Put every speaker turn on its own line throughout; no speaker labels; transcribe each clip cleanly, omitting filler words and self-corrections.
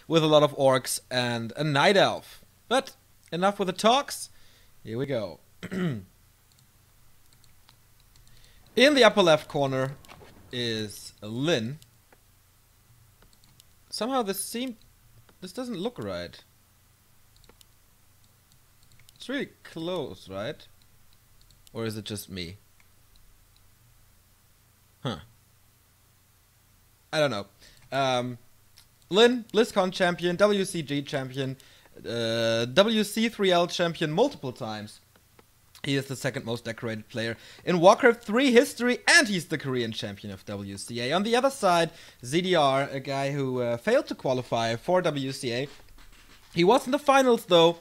with a lot of orcs and a night elf. But enough with the talks. Here we go. In the upper left corner is Lin. Somehow this doesn't look right. It's really close, right? Or is it just me? Huh. I don't know. Lin, BlizzCon champion, WCG champion, WC3L champion multiple times. He is the second most decorated player in Warcraft 3 history, and he's the Korean champion of WCA. On the other side, ZDR, a guy who failed to qualify for WCA. He was in the finals, though,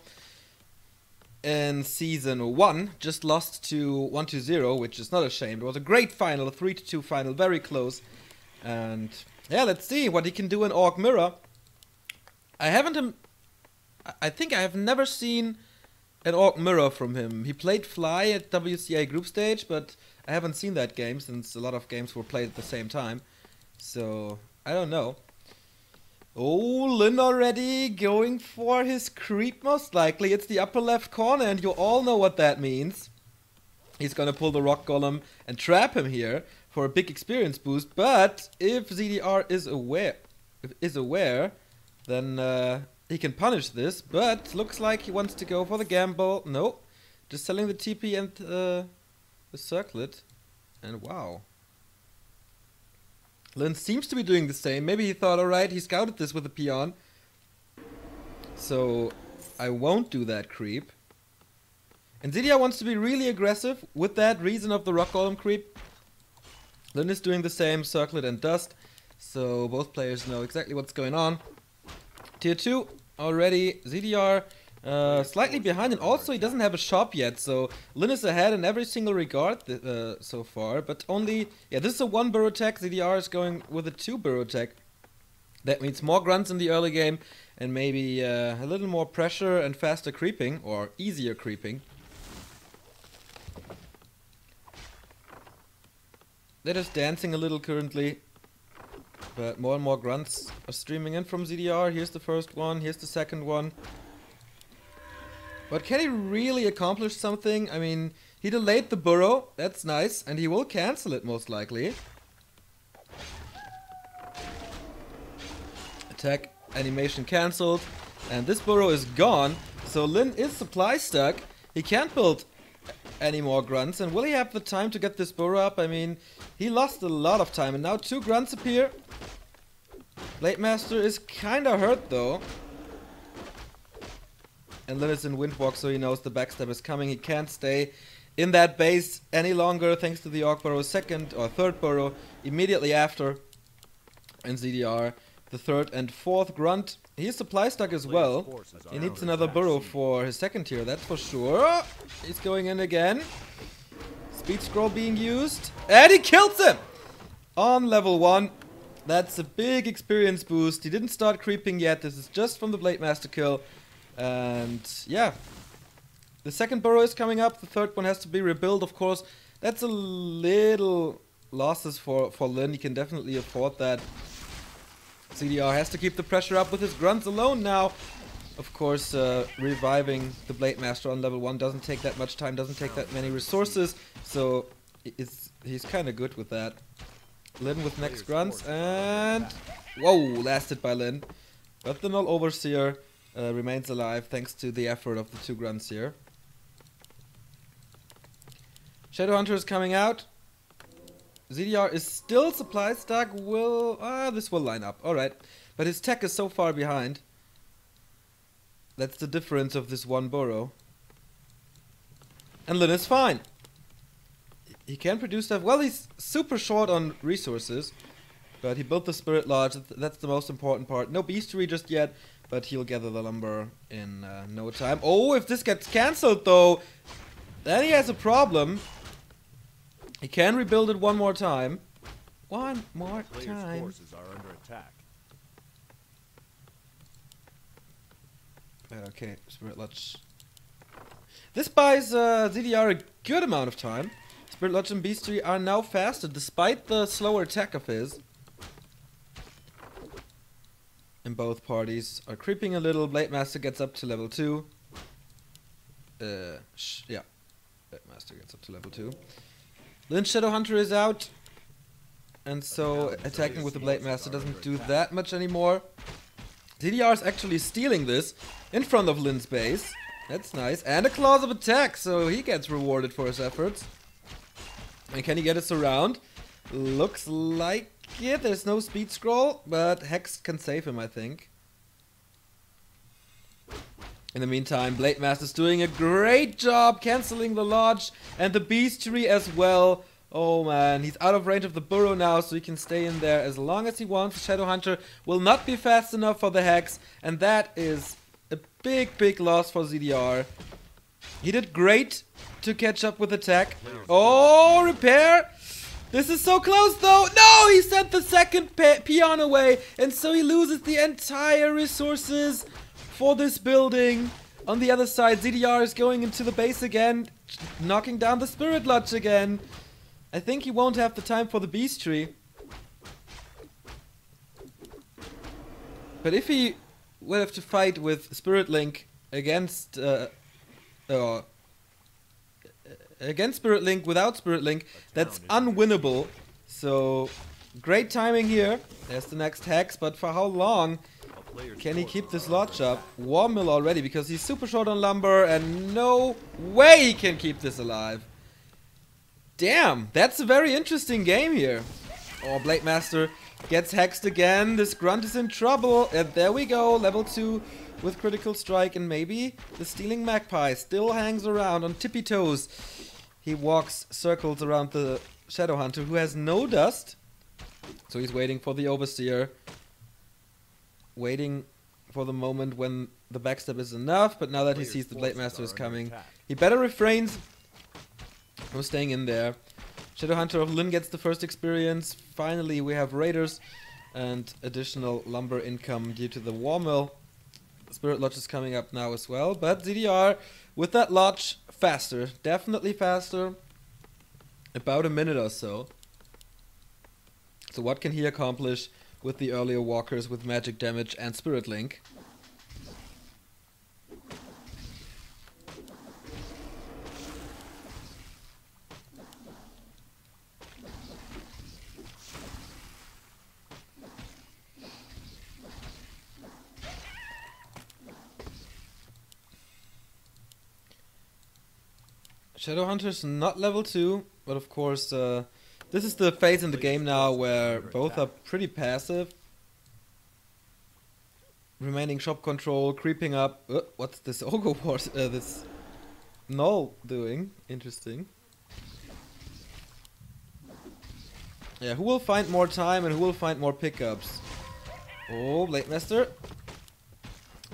in Season 1. Just lost to 1-0, which is not a shame. It was a great final, a 3-2 final, very close. And, yeah, let's see what he can do in Orc Mirror. I think I have never seen an Orc Mirror from him. He played Fly at WCA group stage, but I haven't seen that game since a lot of games were played at the same time. So, I don't know. Oh, Lin already going for his creep most likely. It's the upper left corner and you all know what that means. He's gonna pull the Rock Golem and trap him here for a big experience boost. But if ZDR is aware, then he can punish this, but looks like he wants to go for the gamble. No, just selling the TP and the circlet. And wow. Lin seems to be doing the same. Maybe he thought, alright, he scouted this with a peon. So I won't do that creep. And ZDR wants to be really aggressive with that reason of the Rock Golem creep. Lin is doing the same, circlet and dust. So both players know exactly what's going on. Tier 2 already, ZDR slightly behind, and also he doesn't have a shop yet, so Lin is ahead in every single regard so far, but only, yeah, this is a 1 burrow tech, ZDR is going with a 2 burrow tech. That means more grunts in the early game, and maybe a little more pressure and faster creeping, or easier creeping. They're just dancing a little currently. But more and more grunts are streaming in from ZDR. Here's the first one, here's the second one. But can he really accomplish something? I mean, he delayed the burrow, that's nice, and he will cancel it most likely. Attack animation cancelled, and this burrow is gone. So Lin is supply stuck. He can't build any more grunts, and will he have the time to get this burrow up? I mean, he lost a lot of time, and now 2 grunts appear. Blade Master is kinda hurt though. And Lin is in Windwalk, so he knows the backstab is coming. He can't stay in that base any longer thanks to the Orc Burrow second or third burrow immediately after. And ZDR, the third and fourth grunt. He's supply stuck as well. He needs another burrow for his second tier, that's for sure. He's going in again. Speed scroll being used. And he kills him! On level 1. That's a big experience boost. He didn't start creeping yet. This is just from the Blade Master kill. And yeah. The second burrow is coming up. The third one has to be rebuilt, of course. That's a little losses for Lin. He can definitely afford that. ZDR has to keep the pressure up with his grunts alone now. Of course, reviving the Blade Master on level 1 doesn't take that much time, doesn't take that many resources. So he's kind of good with that. Lin with next grunts, and whoa, lasted by Lin. But the Null Overseer remains alive thanks to the effort of the 2 grunts here. Shadowhunter is coming out. ZDR is still supply stuck. This will line up. Alright. But his tech is so far behind. That's the difference of this 1 burrow. And Lin is fine. He can produce stuff. Well, he's super short on resources. But he built the Spirit Lodge. That's the most important part. No Beastery just yet. But he'll gather the lumber in no time. Oh, if this gets cancelled though, then he has a problem. He can rebuild it one more time. One more time.
Forces are under attack.
Okay, Spirit Lodge. This buys ZDR a good amount of time. Spirit Lodge and Beastery are now faster despite the slower attack of his. And both parties are creeping a little. Blade Master gets up to level 2. Yeah. Blade Master gets up to level 2. Lynch Shadowhunter is out. And so attacking with the Blade Master doesn't do that much anymore. ZDR is actually stealing this in front of Lin's base. That's nice. And a Claws of Attack, so he gets rewarded for his efforts. And can he get us around? Looks like it. There's no speed scroll, but Hex can save him, I think. In the meantime, Blade Master's doing a great job cancelling the Lodge and the Beastry as well. Oh man, he's out of range of the burrow now, so he can stay in there as long as he wants. Shadowhunter will not be fast enough for the Hex, and that is a big loss for ZDR. He did great to catch up with attack. Oh, repair! This is so close though! No, he sent the second peon away, and so he loses the entire resources for this building. On the other side, ZDR is going into the base again, knocking down the Spirit Lodge again. I think he won't have the time for the Beastry. But if he will have to fight with Spirit Link against Spirit Link without Spirit Link, that's unwinnable. So great timing here. There's the next Hex, but for how long can he keep this Lodge up? War Mill already, because he's super short on lumber, and no way he can keep this alive. Damn, that's a very interesting game here. Oh, Blade Master gets hexed again. This Grunt is in trouble. And there we go, level 2 with critical strike. And maybe the Stealing Magpie still hangs around on tippy toes. He walks circles around the Shadowhunter, who has no dust. So he's waiting for the Overseer. Waiting for the moment when the backstab is enough. But now that he sees the Blade Master is coming, he better refrains from staying in there. Shadowhunter of Lin gets the first experience. Finally, we have Raiders and additional lumber income due to the War Mill. Spirit Lodge is coming up now as well. But ZDR with that Lodge faster. Definitely faster. About a minute or so. So what can he accomplish with the earlier walkers with magic damage and Spirit Link? Shadowhunter's not level 2, but of course this is the phase in the game now where both are pretty passive. Remaining shop control, creeping up. What's this Ogre Wars, this Null doing? Interesting. Yeah, who will find more time and who will find more pickups? Oh, Blade Master.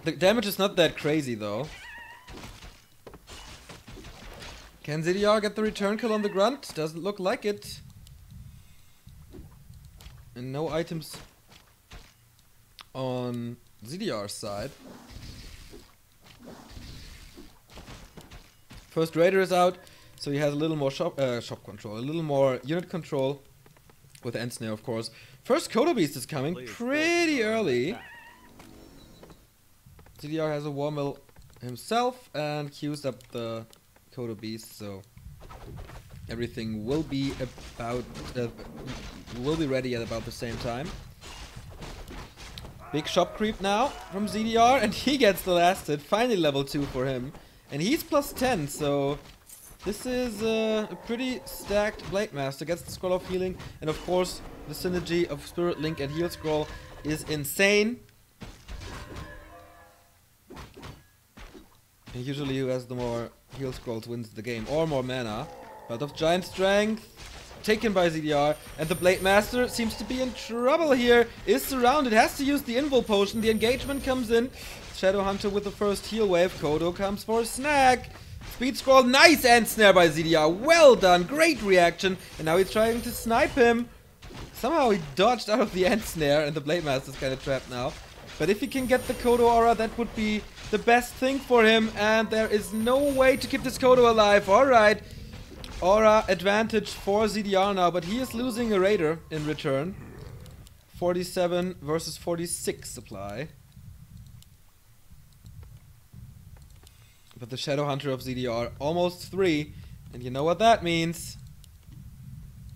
The damage is not that crazy though. Can ZDR get the return kill on the Grunt? Doesn't look like it. And no items on ZDR's side. First Raider is out, so he has a little more shop control, a little more unit control with Ensnare, of course. First Kodo Beast is coming pretty early. ZDR has a War Mill himself and queues up the Kodo Beast, so everything will be ready at about the same time. Big shop creep now from ZDR, and he gets the last hit. Finally level 2 for him, and he's plus 10, so this is a pretty stacked Blade Master. Gets the Scroll of Healing, and of course the synergy of Spirit Link and Heal Scroll is insane. And usually who has the more Heal Scrolls wins the game, or more mana. But of Giant Strength, taken by ZDR, and the Blade Master seems to be in trouble here, is surrounded, has to use the Invul Potion, the engagement comes in. Shadowhunter with the first heal wave, Kodo comes for a snag. Speed Scroll, nice Ensnare by ZDR, well done, great reaction, and now he's trying to snipe him. Somehow he dodged out of the Ensnare, and the Blade Master's kind of trapped now. But if he can get the Kodo aura, that would be the best thing for him, and there is no way to keep this Kodo alive. Alright, aura advantage for ZDR now, but he is losing a Raider in return. 47 versus 46 supply. But the Shadow Hunter of ZDR, almost 3. And you know what that means.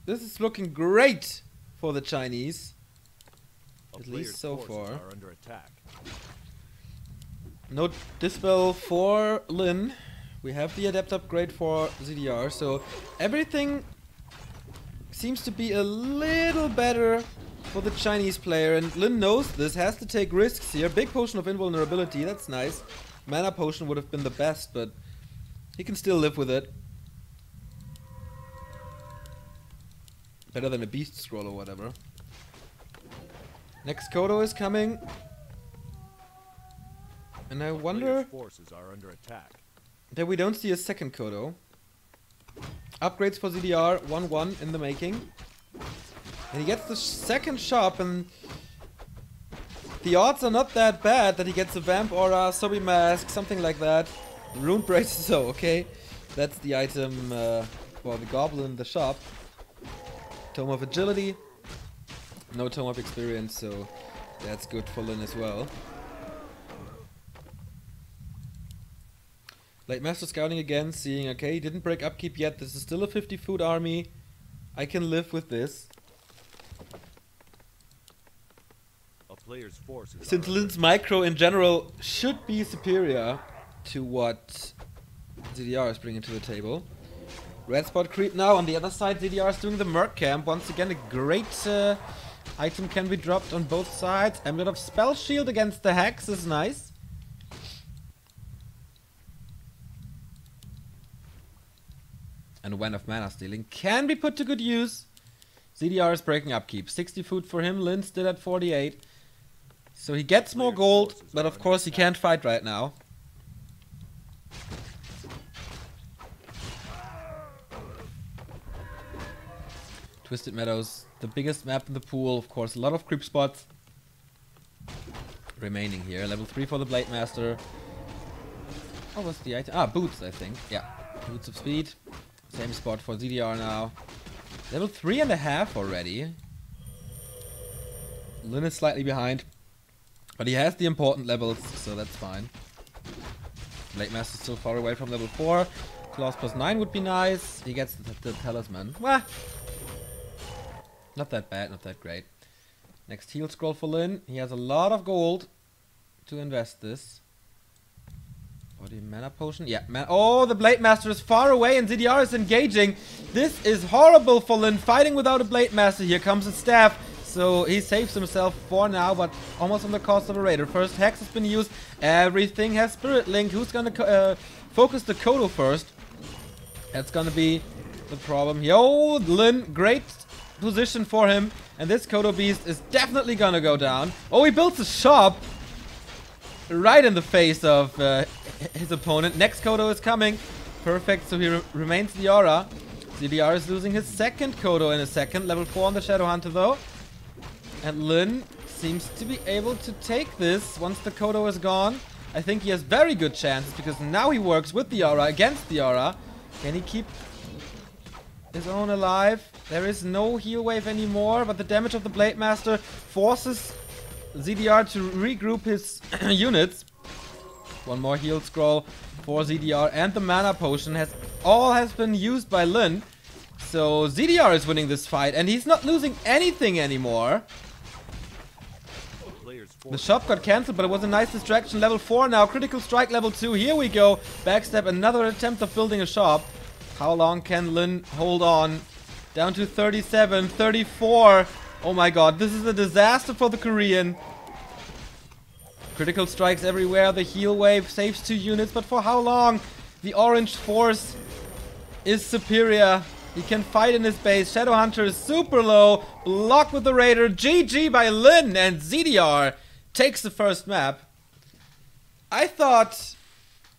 This is looking great for the Chinese. At least so far. No Dispel for Lin. We have the Adept upgrade for ZDR. So everything seems to be a little better for the Chinese player. And Lin knows this, has to take risks here. Big potion of invulnerability, that's nice. Mana potion would have been the best, but he can still live with it. Better than a beast scroll or whatever. Next Kodo is coming. And I wonder
forces are under attack.
that we don't see a second Kodo. Upgrades for ZDR, 1-1 in the making. And he gets the second shop, and the odds are not that bad that he gets a Vamp Aura, Sobi Mask, something like that. Rune Braces, so okay. That's the item for the Goblin in the shop. Tome of Agility. No Tome of Experience, so that's good for Lin as well. Blade Master scouting again, seeing, okay, he didn't break upkeep yet. This is still a 50 food army. I can live with this.
Player's forces
Since Lin's micro in general should be superior to what ZDR is bringing to the table. Red spot creep now. On the other side, ZDR is doing the Merc Camp. Once again, a great item can be dropped on both sides. Amulet of Spell Shield against the Hex is nice. And Wen of Mana Stealing can be put to good use. ZDR is breaking upkeep. 60 food for him. Lin still at 48. So he gets more gold, but of course he can't fight right now. Twisted Meadows, the biggest map in the pool, of course, a lot of creep spots remaining here. Level 3 for the Blade Master. What was the item? Ah, Boots, I think. Yeah, Boots of Speed. Same spot for ZDR now. Level 3.5 already. Lin is slightly behind. But he has the important levels, so that's fine. Blade Master still far away from level 4. Claws plus 9 would be nice. He gets the Talisman. Well, not that bad, not that great. Next heal scroll for Lin. He has a lot of gold to invest this. Body mana potion? Yeah, oh, the Blade Master is far away and ZDR is engaging. This is horrible for Lin. Fighting without a Blade Master. Here comes a staff. So he saves himself for now, but almost on the cost of a Raider. First Hex has been used. Everything has Spirit Link. Who's gonna focus the Kodo first? That's gonna be the problem here. Oh, Lin, great position for him. And this Kodo Beast is definitely gonna go down. Oh, he builds a shop right in the face of his opponent. Next Kodo is coming. Perfect, so he remains the aura. ZDR is losing his second Kodo in a second. Level 4 on the Shadow Hunter though. And Lin seems to be able to take this once the Kodo is gone. I think he has very good chances because now he works with the aura against the aura. Can he keep his own alive? There is no heal wave anymore, but the damage of the Blade Master forces ZDR to regroup his units. One more heal scroll for ZDR, and the mana potion has been used by Lin. So ZDR is winning this fight, and he's not losing anything anymore. The shop got cancelled, but it was a nice distraction. Level 4 now. Critical strike level 2. Here we go. Backstab. Another attempt of building a shop. How long can Lin hold on? Down to 37, 34. Oh my god. This is a disaster for the Korean. Critical strikes everywhere. The heal wave saves 2 units. But for how long? The orange force is superior. He can fight in his base. Shadow Hunter is super low. Blocked with the Raider. GG by Lin, and ZDR takes the first map. I thought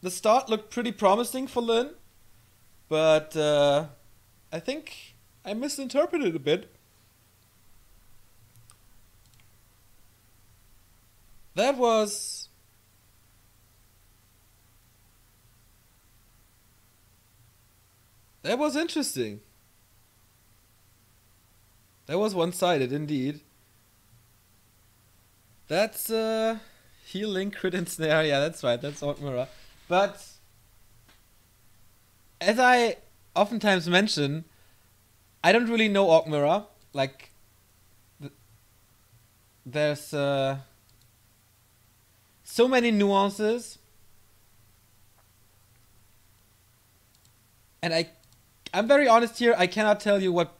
the start looked pretty promising for Lin, but I think I misinterpreted a bit. That was interesting. That was one-sided indeed. That's heal link, crit and snare. Yeah, that's right. That's Orc Mirror. But as I oftentimes mention, I don't really know Orc Mirror. Like, there's so many nuances, and I'm very honest here. I cannot tell you what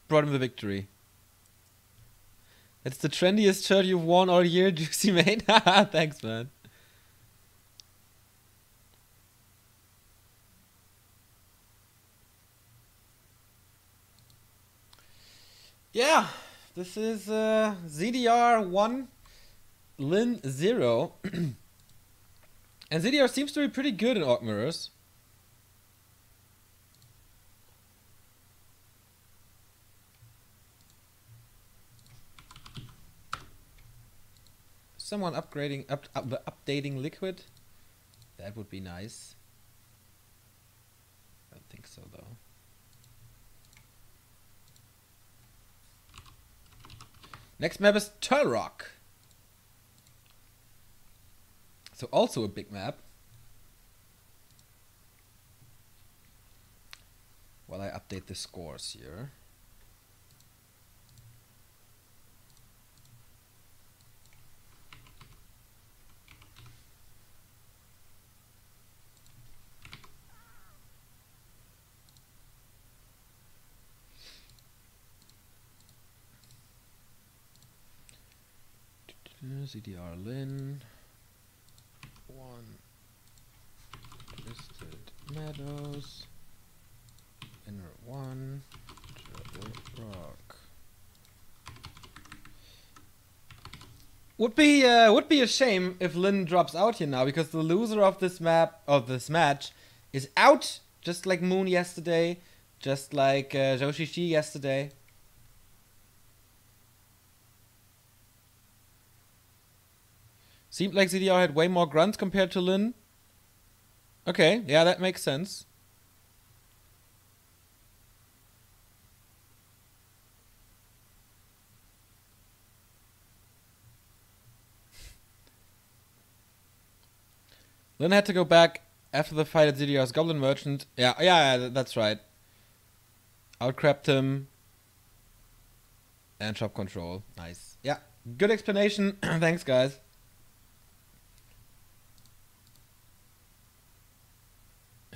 brought him the victory. It's the trendiest shirt you've worn all year, Juicy Mate. Thanks, man. Yeah, this is ZDR 1, Lin 0. And ZDR seems to be pretty good in Orc Mirrors. Someone updating Liquid? That would be nice. I don't think so, though. Next map is Turtle Rock. So also a big map. While I update the scores here. ZDR Lin 1 Twisted Meadows Inner 1 Turtle Rock. Would be a shame if Lin drops out here now, because the loser of this map, of this match, is out, just like Moon yesterday, just like Joshishi yesterday. Seemed like ZDR had way more grunts compared to Lin. Okay, yeah, that makes sense. Lin had to go back after the fight at ZDR's Goblin Merchant. Yeah, that's right. Outcrapped him. And shop control. Nice. Yeah, good explanation. Thanks, guys.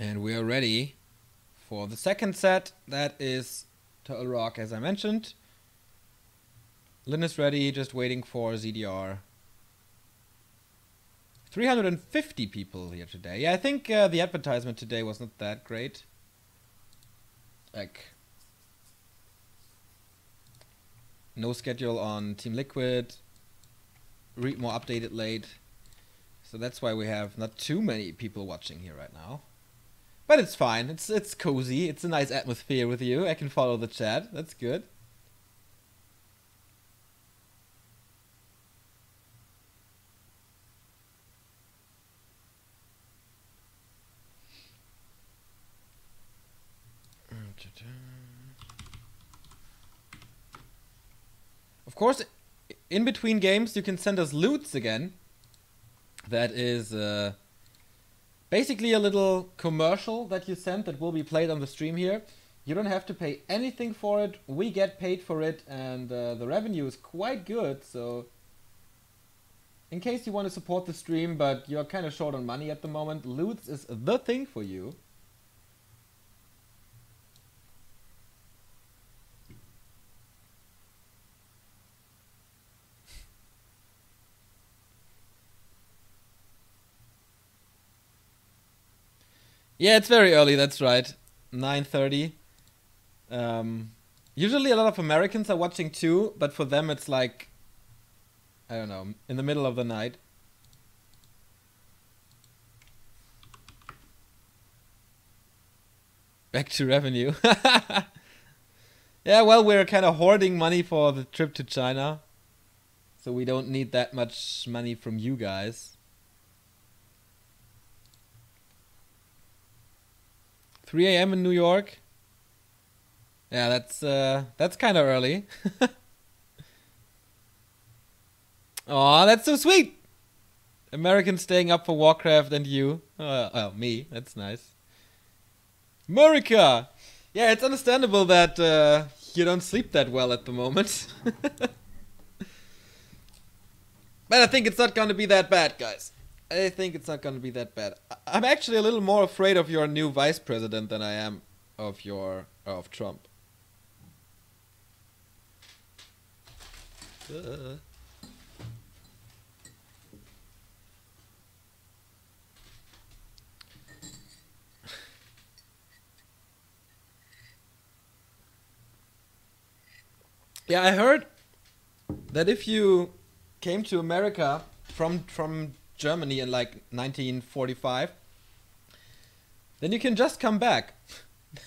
And we are ready for the second set. That is Turtle Rock, as I mentioned. Lin is ready, just waiting for ZDR. 350 people here today. Yeah, I think the advertisement today was not that great. Like, no schedule on Team Liquid. Read more updated late. So that's why we have not too many people watching here right now. But it's fine. It's cozy. It's a nice atmosphere with you. I can follow the chat. That's good. Of course, in between games, you can send us loots again. That is basically a little commercial that you sent that will be played on the stream here. You don't have to pay anything for it. We get paid for it, and the revenue is quite good. So, in case you want to support the stream, but you're kind of short on money at the moment, loots is the thing for you. Yeah, it's very early, that's right. 9:30. Usually a lot of Americans are watching too, but for them it's like, I don't know, in the middle of the night. Back to revenue. Yeah, well, we're kind of hoarding money for the trip to China. So we don't need that much money from you guys. 3 a.m. in New York. Yeah, that's kind of early. Aw, that's so sweet. Americans staying up for Warcraft and you. Oh, me. That's nice. America! Yeah, it's understandable that you don't sleep that well at the moment. But I think it's not gonna be that bad, guys. I think it's not gonna be that bad. I'm actually a little more afraid of your new vice president than I am of Trump. Yeah, I heard that if you came to America from Germany in like 1945, then you can just come back.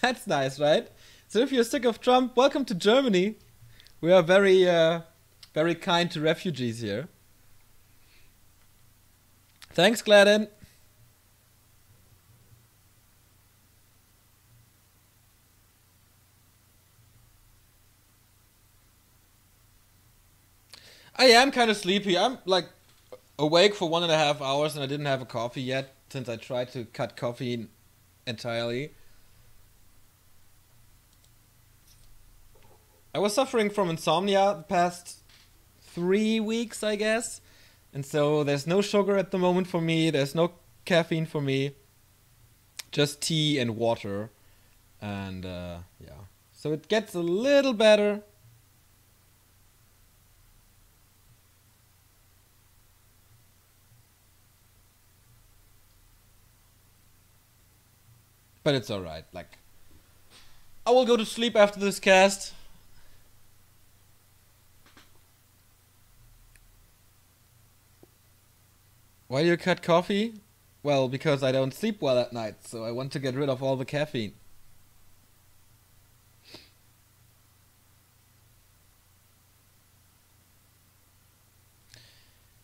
That's nice, right? So if you're sick of Trump, welcome to Germany. We are very kind to refugees here. Thanks, Gladden. I am kind of sleepy. I'm like awake for 1.5 hours and I didn't have a coffee yet since I tried to cut caffeine entirely. I was suffering from insomnia the past 3 weeks, I guess. And so there's no sugar at the moment for me. There's no caffeine for me. Just tea and water. And yeah. So it gets a little better. But it's alright. Like, I will go to sleep after this cast. Why do you cut coffee? Well, because I don't sleep well at night, so I want to get rid of all the caffeine.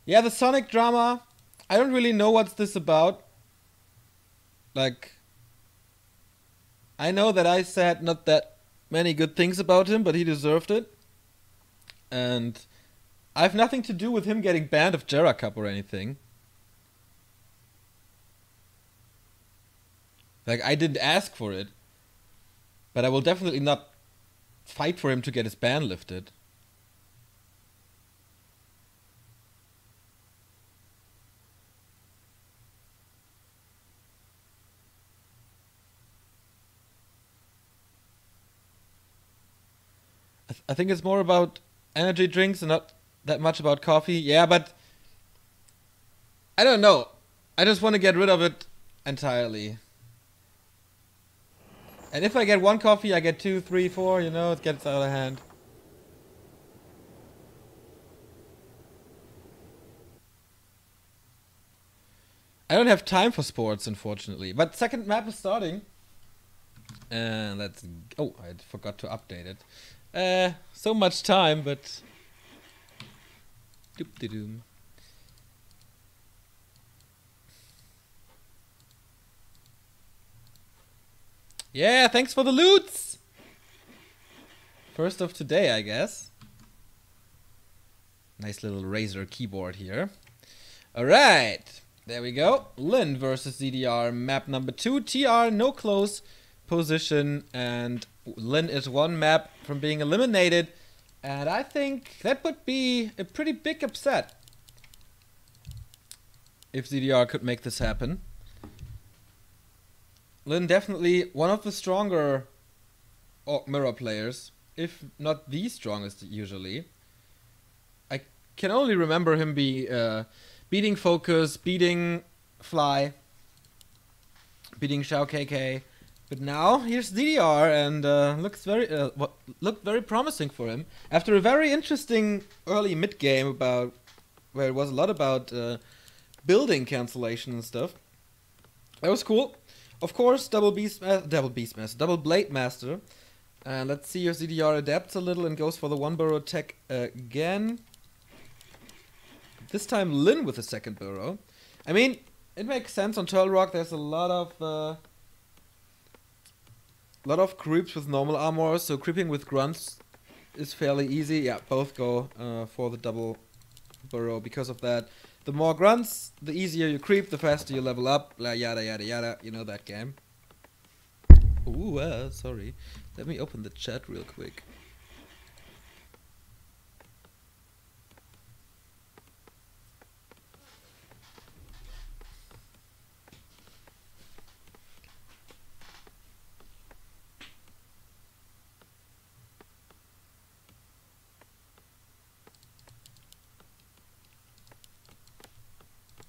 Yeah, the Sonic drama. I don't really know what's this about. Like, I know that I said not that many good things about him, but he deserved it. And I have nothing to do with him getting banned of Jera Cup or anything. Like, I didn't ask for it. But I will definitely not fight for him to get his ban lifted. I think it's more about energy drinks and not that much about coffee. Yeah, but I don't know. I just want to get rid of it entirely. And if I get one coffee, I get 2, 3, 4, you know, it gets out of hand. I don't have time for sports, unfortunately. But second map is starting. And let's... Oh, I forgot to update it. So much time, but... Doop-de-doom. Yeah, thanks for the loots! First of today, I guess. Nice little Razer keyboard here. Alright, there we go. Lin versus ZDR, map number 2. TR, no close position, and Lin is one map from being eliminated. And I think that would be a pretty big upset if ZDR could make this happen. Lin definitely one of the stronger mirror players, if not the strongest usually. I can only remember him beating Focus, beating Fly, beating Shao KK. But now here's DDR and looked very promising for him after a very interesting early mid game where it was a lot about building cancellation and stuff. That was cool. Of course, double Blade Master. And let's see if ZDR adapts a little and goes for the one burrow tech again. This time Lin with the second burrow. I mean, it makes sense on Turtle Rock. There's a lot of creeps with normal armor, so creeping with grunts is fairly easy. Yeah, both go for the double burrow because of that. The more grunts, the easier you creep, the faster you level up, yada yada yada, you know that game. Ooh, sorry. Let me open the chat real quick.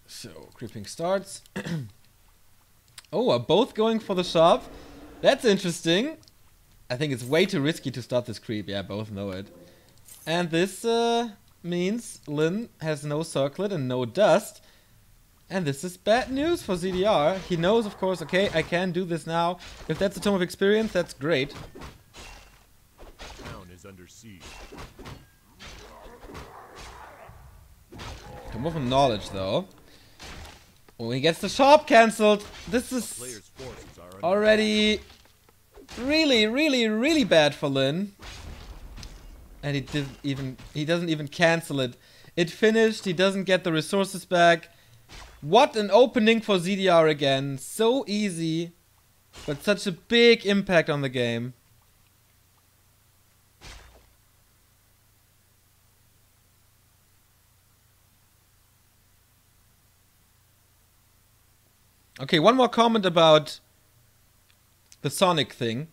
So, creeping starts. Oh, are both going for the shop? That's interesting. I think it's way too risky to start this creep. Yeah, both know it. And this means Lin has no circlet and no dust. And this is bad news for ZDR. He knows, of course, okay, I can do this now. If that's a Tome of Experience, that's great.
Town is under siege.
Tome of Knowledge, though. When he gets the shop cancelled, this is
Players' forces are under
already really bad for Lin. And he doesn't even cancel it. It finished, he doesn't get the resources back. What an opening for ZDR again. So easy, but such a big impact on the game. Okay, one more comment about the Sonic thing.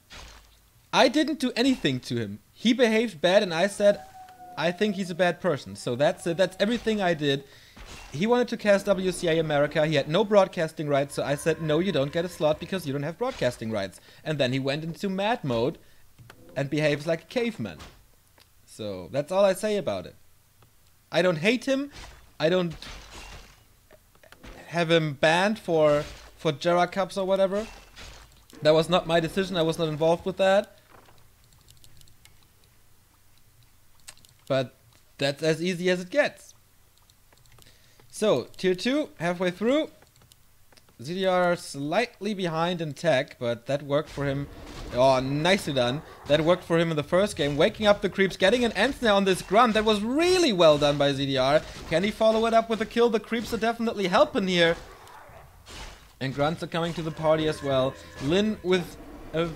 I didn't do anything to him. He behaved bad and I said, I think he's a bad person. So that's it. That's everything I did. He wanted to cast WCA America. He had no broadcasting rights. So I said, no, you don't get a slot because you don't have broadcasting rights. And then he went into mad mode and behaves like a caveman. So that's all I say about it. I don't hate him. I don't have him banned for Jera Cups or whatever. That was not my decision. I was not involved with that. But that's as easy as it gets. So, tier 2, halfway through. ZDR slightly behind in tech, but that worked for him. Oh, nicely done. That worked for him in the first game. Waking up the creeps, getting an answer on this grunt. That was really well done by ZDR. Can he follow it up with a kill? The creeps are definitely helping here. And grunts are coming to the party as well. Lin with a...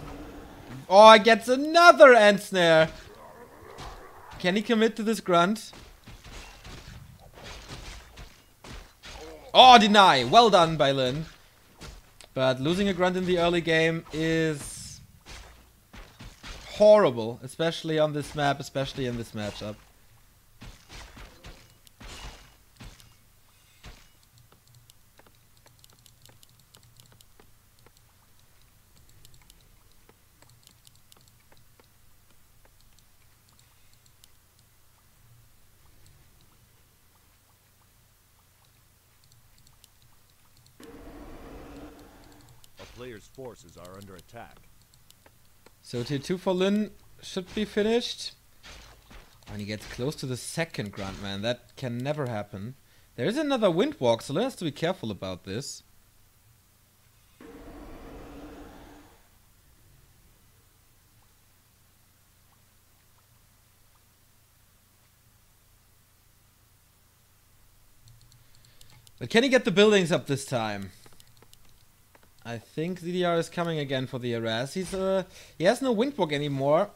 Oh, he gets another ant snare. Can he commit to this grunt? Oh, deny. Well done by Lin. But losing a grunt in the early game is horrible. Especially on this map, especially in this matchup.
Players' forces are under attack.
So tier 2 for Lin should be finished. When he gets close to the second grunt, man, that can never happen. There is another Windwalk, so Lin has to be careful about this. But can he get the buildings up this time? I think ZDR is coming again for the harass. He has no Windwalk anymore.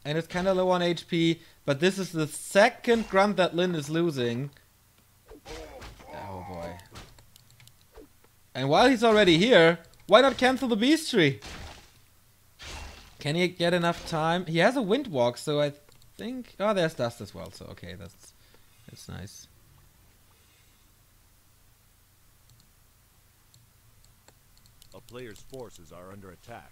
And it's kind of low on HP. But this is the second grunt that Lin is losing. Oh boy. And while he's already here, why not cancel the Beast Tree? Can he get enough time? He has a Windwalk, so I think... Oh, there's dust as well, so okay, that's nice.
A player's forces are under attack.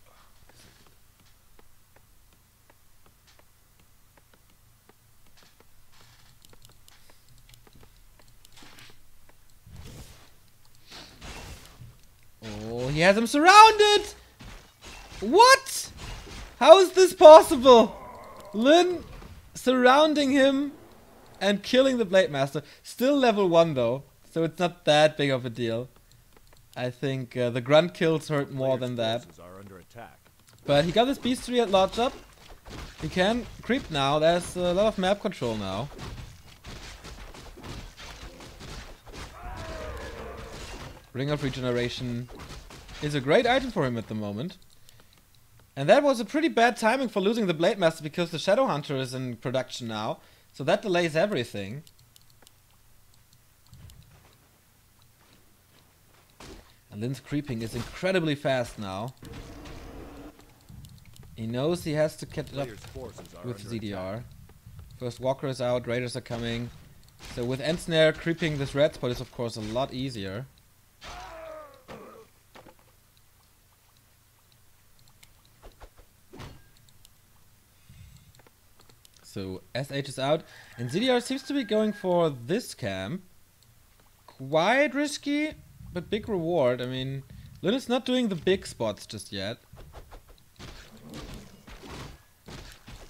Oh, he has him surrounded! What? How is this possible? Lin surrounding him and killing the Blade Master. Still level 1 though, so it's not that big of a deal. I think the grunt kills hurt more than that.
Are under attack.
But he got his Beast Tree at Lodge up. He can creep now. There's a lot of map control now. Ring of Regeneration is a great item for him at the moment. And that was a pretty bad timing for losing the Blade Master because the Shadow Hunter is in production now. So that delays everything. And Lin's creeping is incredibly fast now. He knows he has to catch up with ZDR. First Walker is out, Raiders are coming. So with Ensnare creeping this red spot is of course a lot easier. So SH is out, and ZDR seems to be going for this camp. Quite risky, but big reward. I mean, Lin is not doing the big spots just yet.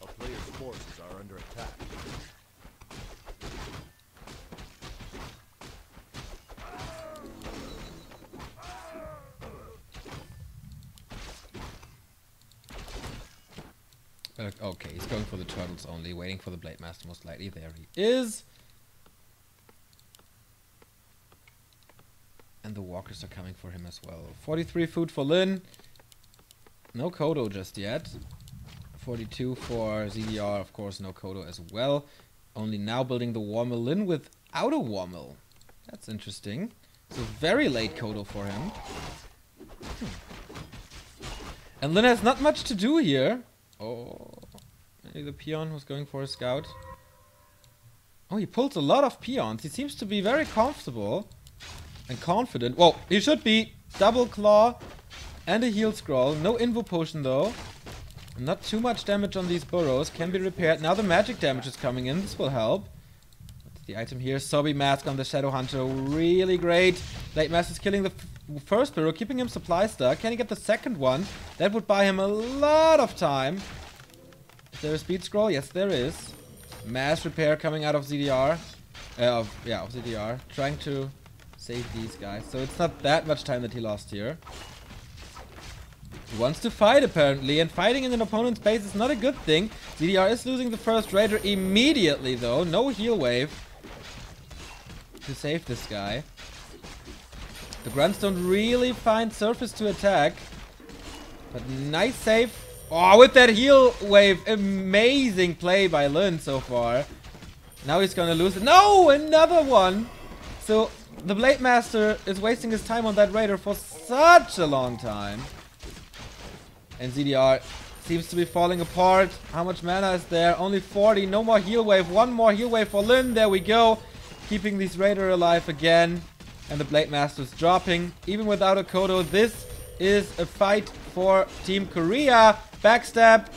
A player's forces are under attack.
Okay, he's going for the turtles only, waiting for the Blade Master most likely. There he is. And the walkers are coming for him as well. 43 food for Lin. No Kodo just yet. 42 for ZDR, of course, no Kodo as well. Only now building the Warmill. Lin without a Warmill. That's interesting. So very late Kodo for him. And Lin has not much to do here. Oh, maybe the peon was going for a scout. Oh, he pulls a lot of peons. He seems to be very comfortable and confident. Whoa, he should be. Double claw and a heal scroll. No invo potion though. Not too much damage on these burrows. Can be repaired. Now the magic damage is coming in. This will help. What's the item here? Sobby Mask on the Shadow Hunter. Really great. Blade Master is killing the first burrow, keeping him supply stuck. Can he get the second one? That would buy him a lot of time. Is there a speed scroll? Yes, there is. Mass repair coming out of ZDR. Of ZDR. Trying to save these guys. So it's not that much time that he lost here. He wants to fight apparently, and fighting in an opponent's base is not a good thing. ZDR is losing the first Raider immediately though. No heal wave to save this guy. The grunts don't really find surface to attack. But nice save. Oh, with that heal wave. Amazing play by Lin so far. Now he's gonna lose it. No! Another one! So, the Blade Master is wasting his time on that Raider for such a long time. And ZDR seems to be falling apart. How much mana is there? Only 40. No more heal wave. One more heal wave for Lin. There we go. Keeping these Raider alive again. And the Blade Master is dropping. Even without a Kodo, this is a fight for Team Korea. Backstab.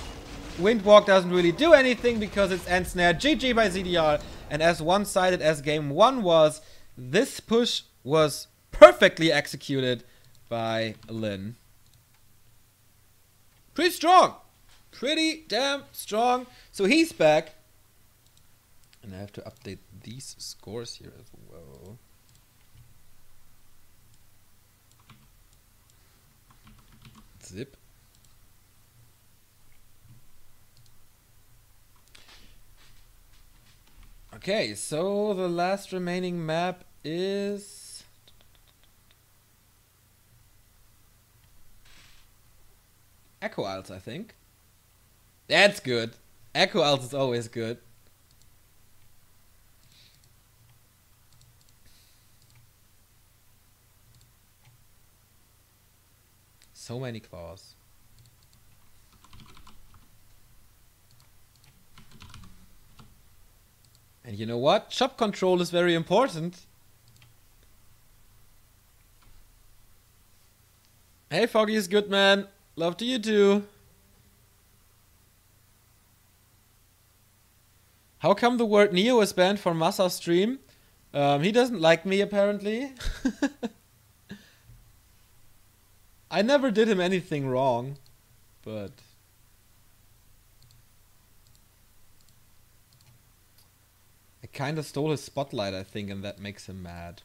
Windwalk doesn't really do anything because it's Ensnare. GG by ZDR. And as one-sided as game 1 was, this push was perfectly executed by Lin. Pretty strong. Pretty damn strong. So he's back. And I have to update these scores here as well. Zip. Okay, so the last remaining map is Echo Isles, I think. That's good. Echo Isles is always good. So many claws. And you know what? Shop control is very important. Hey, Foggy is good, man. Love to you too. How come the word Neo is banned from Masa's stream? He doesn't like me, apparently. I never did him anything wrong, but I kind of stole his spotlight, I think, and that makes him mad.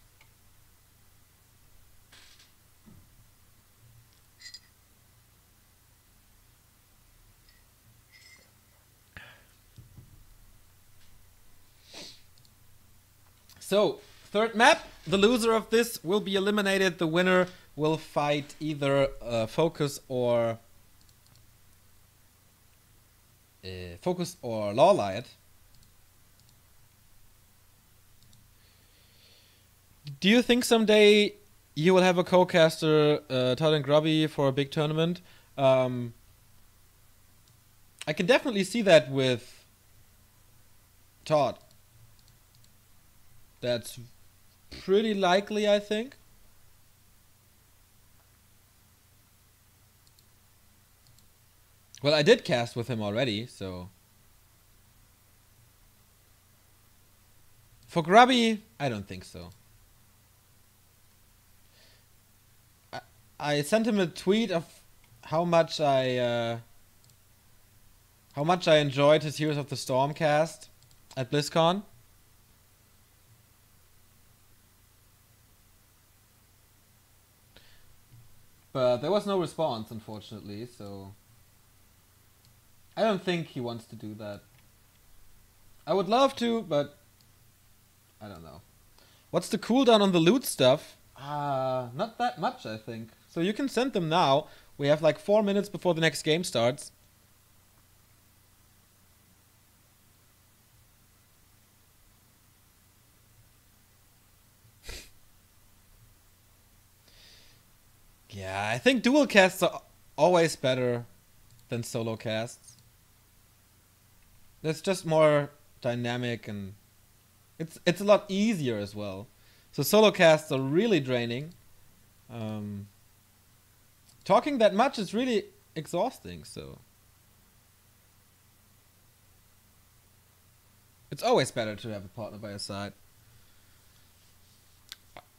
So, third map. The loser of this will be eliminated. The winner will fight either Focus or Focus or Lawlight. Do you think someday you will have a co-caster, Todd and Grubby, for a big tournament? I can definitely see that with Todd. That's pretty likely, I think. Well, I did cast with him already, so... For Grubby, I don't think so. I sent him a tweet of how much I enjoyed his Heroes of the Storm cast at BlizzCon. But there was no response, unfortunately, so I don't think he wants to do that. I would love to, but I don't know. What's the cooldown on the loot stuff? Not that much, I think. So you can send them now. We have like 4 minutes before the next game starts. Yeah, I think dual casts are always better than solo casts. It's just more dynamic and it's a lot easier as well. So solo casts are really draining. Talking that much is really exhausting, so it's always better to have a partner by your side.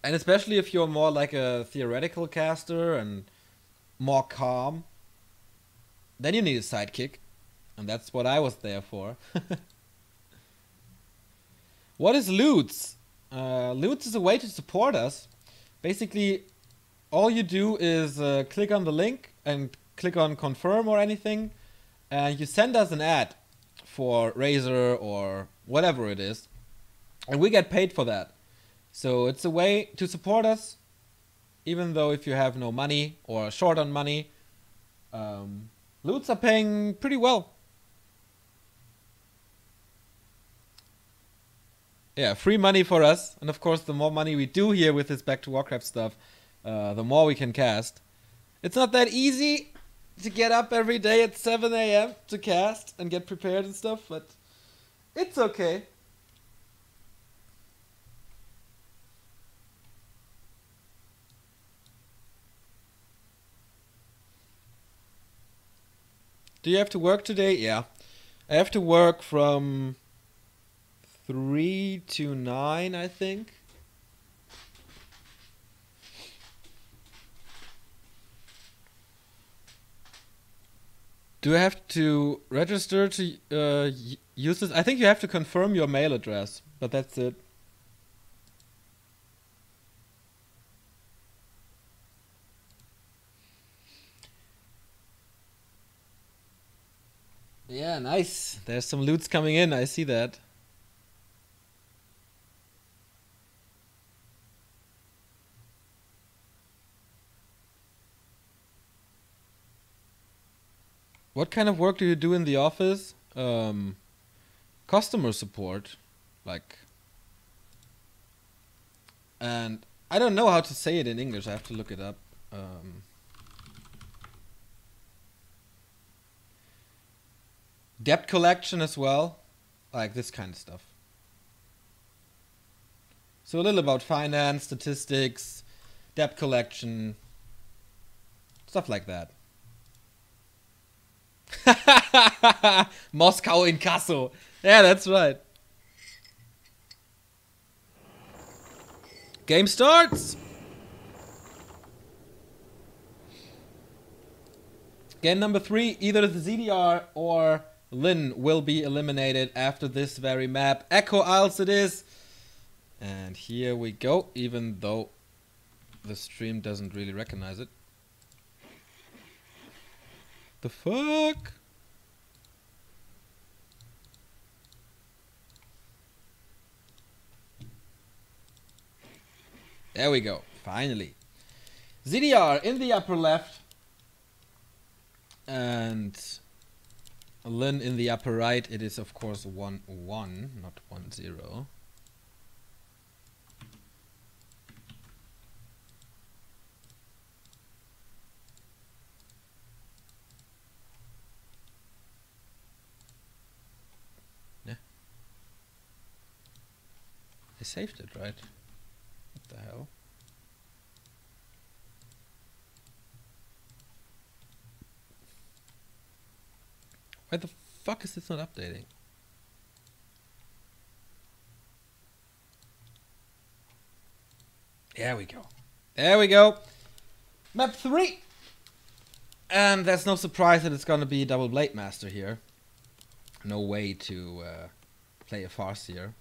And especially if you're more like a theoretical caster and more calm, then you need a sidekick. And that's what I was there for. What is Loots? Loots is a way to support us. Basically, all you do is click on the link and click on confirm or anything. And you send us an ad for Razer or whatever it is. And we get paid for that. So it's a way to support us, even though if you have no money or short on money. Loots are paying pretty well. Yeah, free money for us. And of course, the more money we do here with this Back to Warcraft stuff, the more we can cast. It's not that easy to get up every day at 7 AM to cast and get prepared and stuff, but it's okay. Do you have to work today? Yeah. I have to work from 3 to 9, I think. Do I have to register to use this? I think you have to confirm your mail address, but that's it. Yeah, nice. There's some loots coming in, I see that. What kind of work do you do in the office? Customer support. Like... And I don't know how to say it in English, I have to look it up. Debt collection as well. Like this kind of stuff. So a little about finance, statistics, debt collection, stuff like that. Moscow Inkasso. Yeah, that's right. Game starts. Game number 3, either the ZDR or Lin will be eliminated after this very map. Echo Isles it is. And here we go, even though the stream doesn't really recognize it. The fuck? There we go, finally. ZDR in the upper left. And Lin in the upper right. It is of course 1-1, not 1-0. Yeah. They saved it, right? What the hell? Why the fuck is this not updating? There we go. There we go. Map 3. And there's no surprise that it's gonna be double Blade Master here. No way to play a Farseer.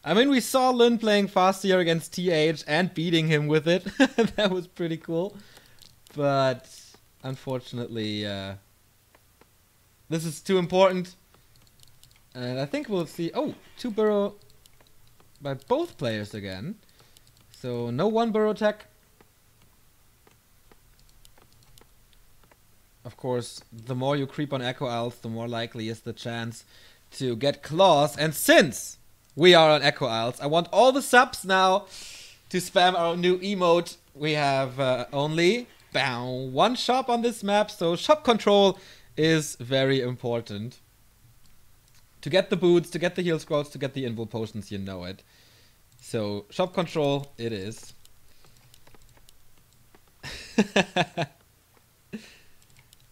I mean, we saw Lin playing Farseer against TH and beating him with it. That was pretty cool. But unfortunately, this is too important. And I think we'll see... Oh, 2 burrow by both players again. So no 1 burrow tech. Of course, the more you creep on Echo Owls, the more likely is the chance to get claws. And since we are on Echo Owls, I want all the subs now to spam our new emote. We have only 1 shop on this map, so shop control is very important. To get the boots, to get the heal scrolls, to get the invul potions, you know it. So, shop control it is.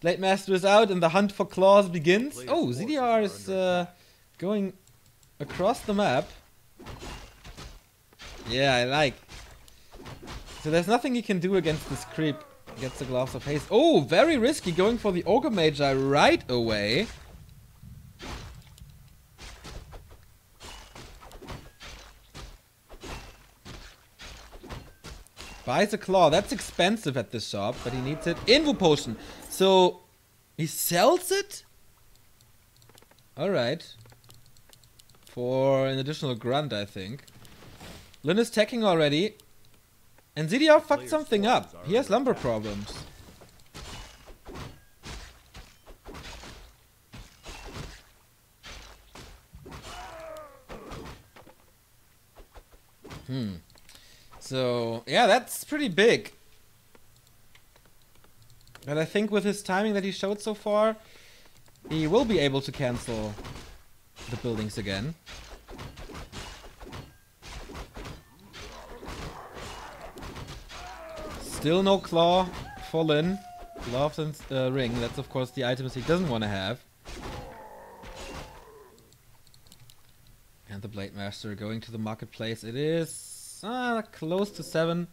Blade Master is out and the hunt for claws begins. Oh, ZDR is going across the map. Yeah, I like. So there's nothing you can do against this creep. Gets the Gloves of Haste. Oh, very risky, going for the Ogre Magi right away. Buys a claw. That's expensive at this shop, but he needs it. Invul potion. So he sells it? Alright. For an additional grunt, I think. Lin is teching already. And ZDR fucked something up. He has lumber problems. So, yeah, that's pretty big. But I think with his timing that he showed so far, he will be able to cancel the buildings again. Still no claw for Lin. Gloves and ring. That's of course the items he doesn't want to have. And the Blade Master going to the marketplace. It is close to 7.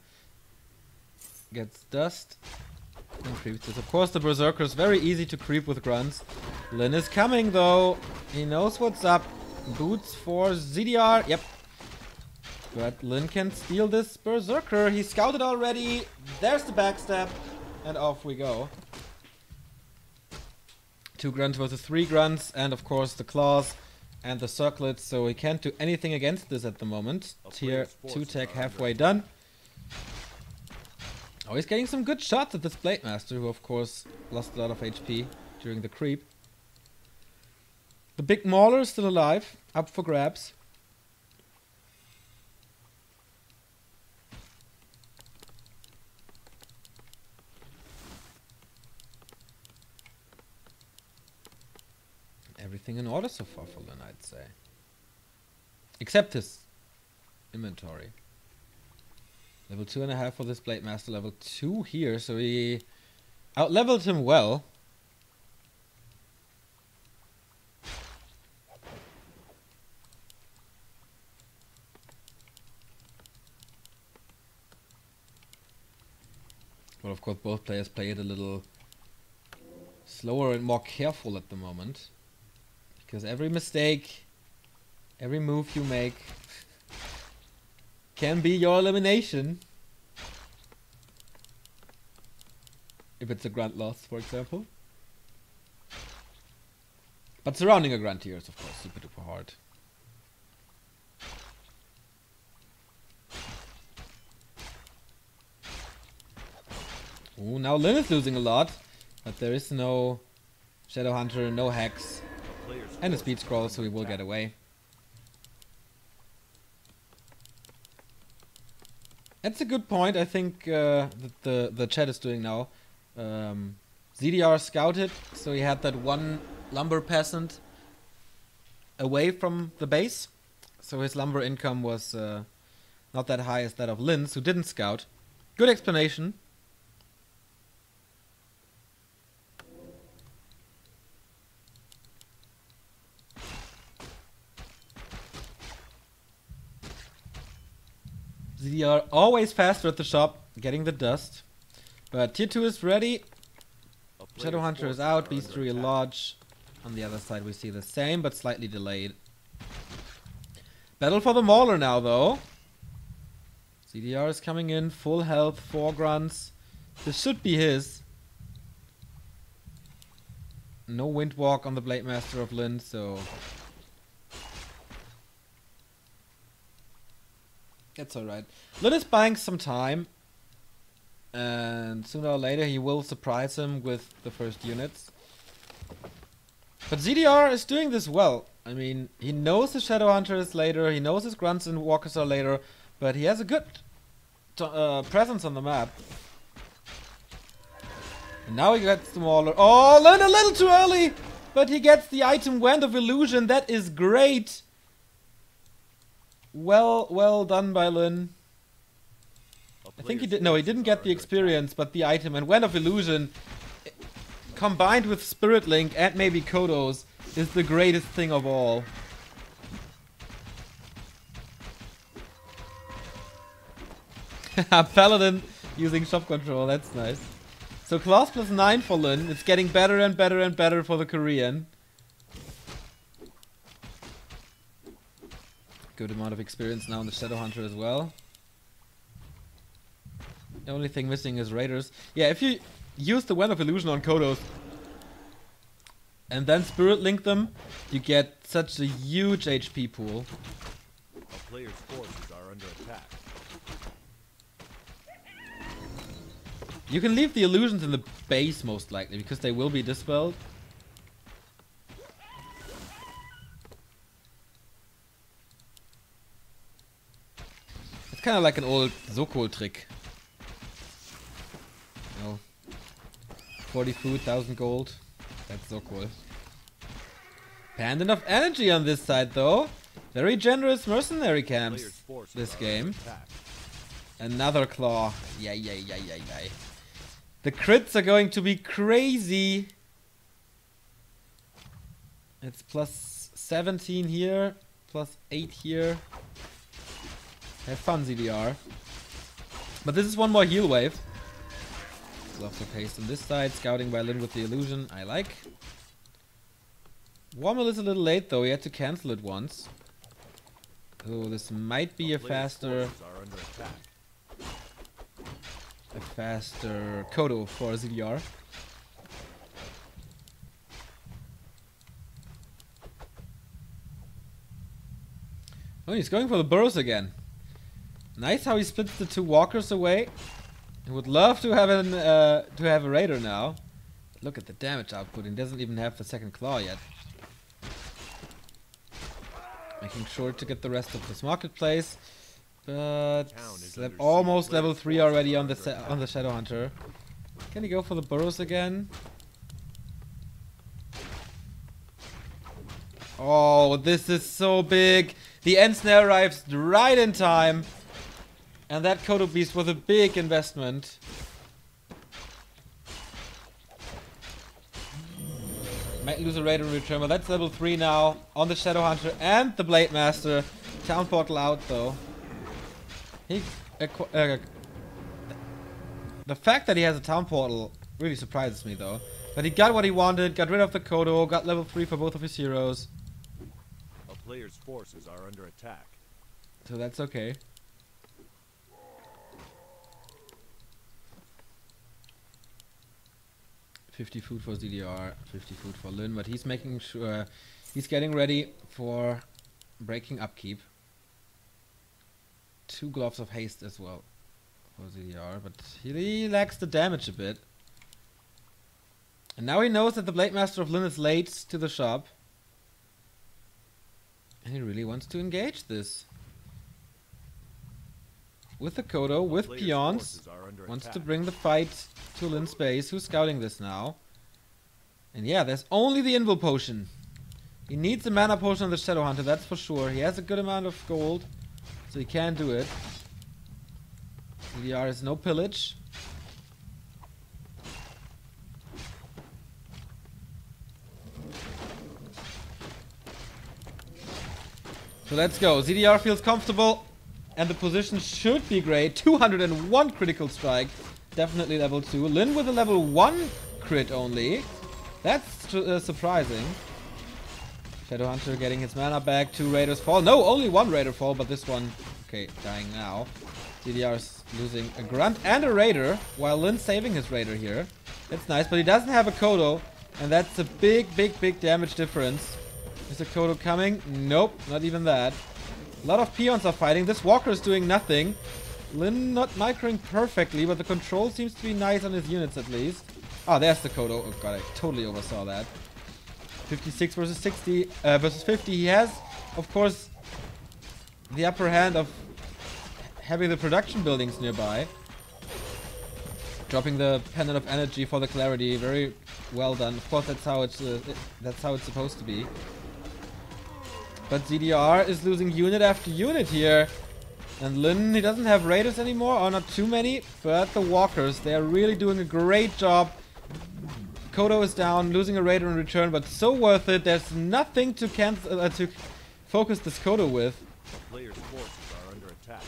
Gets dust. And creeps it. Of course the Berserker is very easy to creep with grunts. Lin is coming though. He knows what's up. Boots for ZDR. Yep. But Lin can steal this Berserker. He scouted already. There's the backstab. And off we go. 2 grunts versus 3 grunts. And of course the claws and the circlets. So he can't do anything against this at the moment. Tier 2 tech halfway done. Oh, he's getting some good shots at this Blade Master, who of course lost a lot of HP during the creep. The big Mauler is still alive. Up for grabs. Everything in order so far for Lin, I'd say. Except his inventory. Level 2.5 for this Blade Master, level 2 here, so he out-leveled him well. Well, of course, both players play it a little slower and more careful at the moment. Because every mistake, every move you make can be your elimination. If it's a grunt loss, for example. But surrounding a grunt here is, of course, super duper hard. Ooh, now Lin is losing a lot. But there is no Shadow Hunter, no Hex.
player's
And a
forces
speed
are
scroll, so he
under
will get
attack.
away. That's a good point, I think, that the chat is doing now. ZDR scouted, so he had that one lumber peasant away from the base. So his lumber income was not that high as that of Linz, who didn't scout. Good explanation. ZDR always faster at the shop, getting the dust. But tier 2 is ready.
A player's
Shadowhunter is
forces
out,
are
Beast
under
3
attack.
Lodge. On the other side we see the same, but slightly delayed. Battle for the Mauler now, though. ZDR is coming in, full health, 4 grunts. This should be his. No Windwalk on the Blade Master of Lin, so... That's alright. Lin is buying some time. And sooner or later he will surprise him with the first units. But ZDR is doing this well. I mean, he knows his Shadowhunter is later, he knows his Grunts and Walkers are later, but he has a good presence on the map. And now he gets the Mauler. Oh, Lin a little too early! But he gets the item Wand of Illusion, that is great! Well done by Lin. I think he did. No, he didn't get the experience, but the item and Wand of Illusion, combined with Spirit Link and maybe Kodos, is the greatest thing of all. Paladin using shop control. That's nice. So class plus 9 for Lin. It's getting better and better and better for the Korean. Good amount of experience now in the Shadowhunter as well. The only thing missing is Raiders. Yeah, if you use the Wand of Illusion on Kodos and then Spirit Link them, you get such a huge HP pool.
A player's forces are under attack.
You can leave the illusions in the base most likely, because they will be dispelled. It's kind of like an old Sokol trick. You know, 40 food, 1000 gold. That's so cool. Pendant of Energy on this side though. Very generous mercenary camps this game. Another claw. Yay. The crits are going to be crazy. It's plus 17 here, plus 8 here. Have fun, ZDR. But this is one more heal wave. Lots of haste on this side. Scouting by Lin with the illusion. I like. Warmel is a little late though. He had to cancel it once. Oh, this might be a faster Kodo for ZDR. Oh, he's going for the burrows again. Nice how he splits the 2 walkers away. He would love to have a raider now. Look at the damage output. He doesn't even have the second claw yet. Making sure to get the rest of this marketplace. But almost level 3 already on the Shadowhunter. Can he go for the burrows again? Oh, this is so big. The end snare arrives right in time. And that Kodo Beast was a big investment. Might lose a Raider in return, but that's level 3 now on the Shadowhunter and the Blade Master. Town Portal out though. The fact that he has a Town Portal really surprises me though. But he got what he wanted, got rid of the Kodo, got level 3 for both of his heroes.
A player's forces are under attack.
So that's okay. $50 food for ZDR, 50 food for Lin, but he's making sure he's getting ready for breaking upkeep. 2 gloves of haste as well for ZDR, but he lacks the damage a bit. And now he knows that the Blade Master of Lin is late to the shop. And he really wants to engage this. With the Kodo, with
Player's
peons.
forces are under
Wants to
attack.
bring the fight to Lin's space. Who's scouting this now? And yeah, there's only the Invul Potion. He needs a mana potion on the Shadow Hunter, that's for sure. He has a good amount of gold, so he can do it. ZDR has no pillage. So let's go. ZDR feels comfortable, and the position should be great. 201 critical strike, definitely level 2. Lin with a level 1 crit only. That's surprising. Shadowhunter getting his mana back. 2 raiders fall. No, only 1 raider fall, but this one, okay, dying now. ZDR is losing a grunt and a raider, while Lin's saving his raider here. That's nice, but he doesn't have a Kodo, and that's a big damage difference. Is the Kodo coming? Nope, not even that. A lot of peons are fighting. This walker is doing nothing. Lin not microing perfectly, but the control seems to be nice on his units at least. Oh, there's the Kodo. Oh god, I totally oversaw that. 56 versus 60, versus 50. He has, of course, the upper hand of having the production buildings nearby. Dropping the pendant of energy for the clarity. Very well done. Of course, that's how it's supposed to be. But ZDR is losing unit after unit here. And Lin, he doesn't have raiders anymore, or not too many, but the walkers, they are really doing a great job. Kodo is down, losing a raider in return, but so worth it. There's nothing to to focus this Kodo with.
Player's forces are under attack.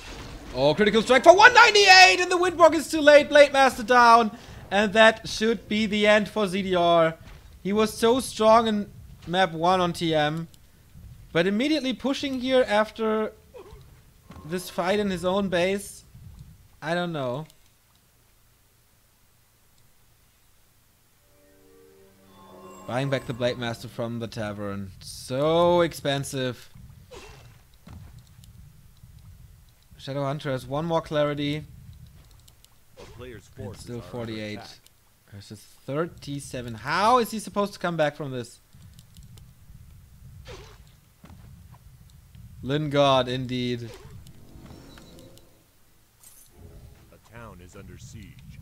Oh, critical strike for 198, and the Windwalk is too late. Blade Master down, and that should be the end for ZDR. He was so strong in map 1 on TM, but immediately pushing here after this fight in his own base, I don't know. Buying back the Blade Master from the tavern. So expensive. Shadowhunter has 1 more clarity.
A player's
And
forces
still
are under
48
attack.
versus 37. How is he supposed to come back from this? Lingard, indeed.
A town is under siege.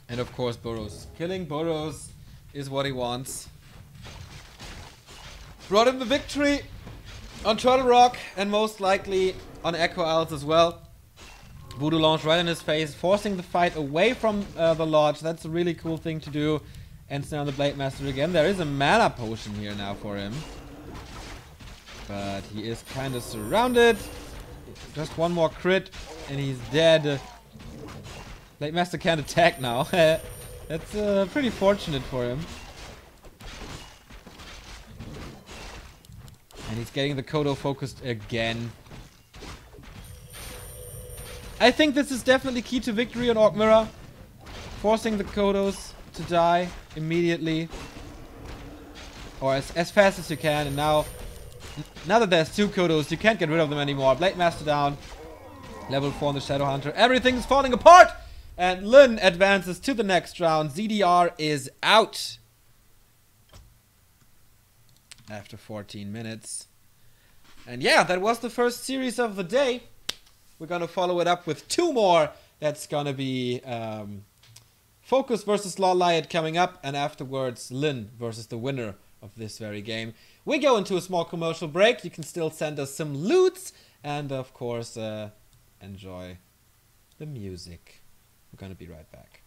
And of course Burrows. Killing Burrows is what he wants. Brought him the victory on Turtle Rock and most likely on Echo Isles as well. Voodoo launch right in his face, forcing the fight away from the lodge. That's a really cool thing to do. Ends now on the Blade Master again. There is a mana potion here now for him. But he is kind of surrounded. Just 1 more crit and he's dead. Blade Master can't attack now. That's pretty fortunate for him. And he's getting the Kodo focused again. I think this is definitely key to victory on Orc Mirror. Forcing the Kodos to die immediately. Or as fast as you can. And now that there's 2 Kodos, you can't get rid of them anymore. Blade Master down. Level 4 on the Shadow Hunter. Everything's falling apart! And Lin advances to the next round. ZDR is out. After 14 minutes. And yeah, that was the first series of the day. We're gonna follow it up with 2 more. That's gonna be Focus versus Lawliot coming up. And afterwards, Lin versus the winner of this very game. We go into a small commercial break. You can still send us some loots. And of course, enjoy the music. We're gonna be right back.